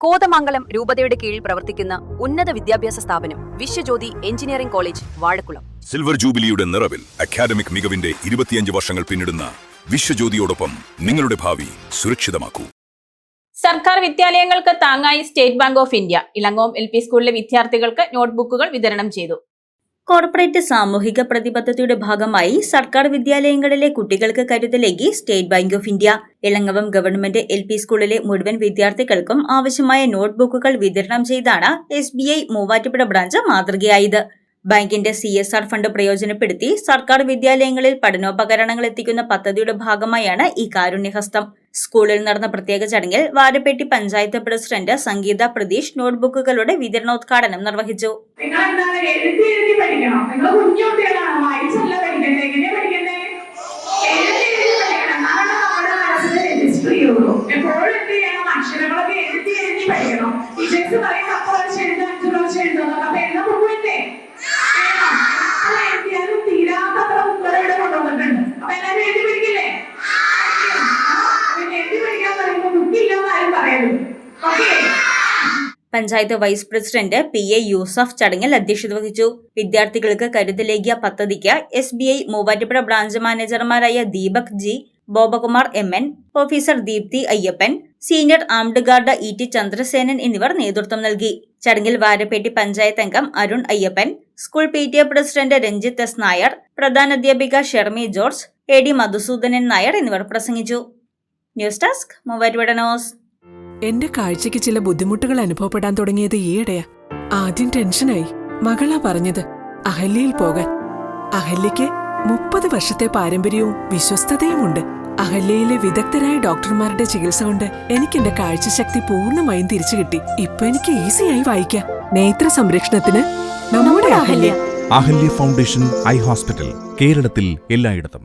കോതമംഗലം രൂപതയുടെ കീഴിൽ പ്രവർത്തിക്കുന്ന ഉന്നത വിദ്യാഭ്യാസ സ്ഥാപനം Viswajyothi engineering college Vazhakulam. Silver ജൂബിലിയുടെ നിറവിൽ അക്കാദമിക് മികവിന്റെ 25 വർഷങ്ങൾ പിന്നിടുന്ന വിശ്വജ്യോതിയോടൊപ്പം നിങ്ങളുടെ ഭാവി സുരക്ഷിതമാക്കൂ. സർക്കാർ വിദ്യാലയങ്ങൾക്ക് താങ്ങായി state bank of India Elangom LP സ്കൂളിലെ വിദ്യാർത്ഥികൾക്ക് നോട്ട്ബുക്കുകൾ വിതരണം ചെയ്തു. കോർപ്പറേറ്റ് സാമൂഹിക പ്രതിബദ്ധതയുടെ ഭാഗമായി സർക്കാർ വിദ്യാലയങ്ങളിലെ കുട്ടികൾക്ക് കരുതലേകി state bank of India. Elangavam government LP സ്കൂളിലെ മുഴുവൻ വിദ്യാർത്ഥികൾക്കും ആവശ്യമായ നോട്ട്ബുക്കുകൾ വിതരണം ചെയ്താണ് SBI മൂവാറ്റുപുഴ ബ്രാഞ്ച് മാതൃകയായത്. ബാങ്കിന്റെ CSR ഫണ്ട് പ്രയോജനപ്പെടുത്തി സർക്കാർ വിദ്യാലയങ്ങളിൽ പഠനോപകരണങ്ങൾ എത്തിക്കുന്ന പദ്ധതിയുടെ ഭാഗമായാണ് ഈ കാരുണ്യഹസ്തം. സ്കൂളിൽ നടന്ന പ്രത്യേക ചടങ്ങിൽ വാരപ്പെട്ടി പഞ്ചായത്ത് പ്രസിഡന്റ് സംഗീത പ്രതീഷ് നോട്ട്ബുക്കുകളുടെ വിതരണോദ്ഘാടനം നിർവഹിച്ചു. Panchayat vice president PA Yusuf ചടങ്ങിൽ അധ്യക്ഷത വഹിച്ചു. വിദ്യാർത്ഥികൾക്ക് കരുതലേകിയ പദ്ധതിക്ക് SBI മൂവാറ്റുപുഴ ബ്രാഞ്ച് മാനേജർമാരായ Deepak G, Bobakumar MN, officer Deepthi Ayyappan, senior armed guard ET Chandrasenan എന്നിവർ നേതൃത്വം നൽകി. ചടങ്ങിൽ വാരപ്പെട്ടി പഞ്ചായത്ത് അംഗം Arun Ayyappan, school PTA president Ranjith S Nair, പ്രധാനാധ്യാപിക ഷെർമി ജോർജ്, AD മധുസൂദനൻ നായർ എന്നിവർ പ്രസംഗിച്ചു. News desk Muvattupuzha news. എന്റെ കാഴ്ചയ്ക്ക് ചില ബുദ്ധിമുട്ടുകൾ അനുഭവപ്പെടാൻ തുടങ്ങിയത് ഈയിടെയാ. ആദ്യം ടെൻഷനായി. മകളാ പറഞ്ഞത് അഹല്യയിൽ പോകാൻ. അഹല്യയ്ക്ക് 30 വർഷത്തെ പാരമ്പര്യവും വിശ്വസ്തതയുമുണ്ട്. അഹല്യയിലെ വിദഗ്ധരായ ഡോക്ടർമാരുടെ ചികിത്സ കൊണ്ട് എനിക്ക് എന്റെ കാഴ്ചശക്തി പൂർണ്ണമായും തിരിച്ചു കിട്ടി. ഇപ്പൊ എനിക്ക് ഈസിയായി വായിക്കാം. നേത്ര സംരക്ഷണത്തിന് നമ്മുടെ Ahalya. Ahalya foundation eye hospital, കേരളത്തിൽ എല്ലായിടത്തും.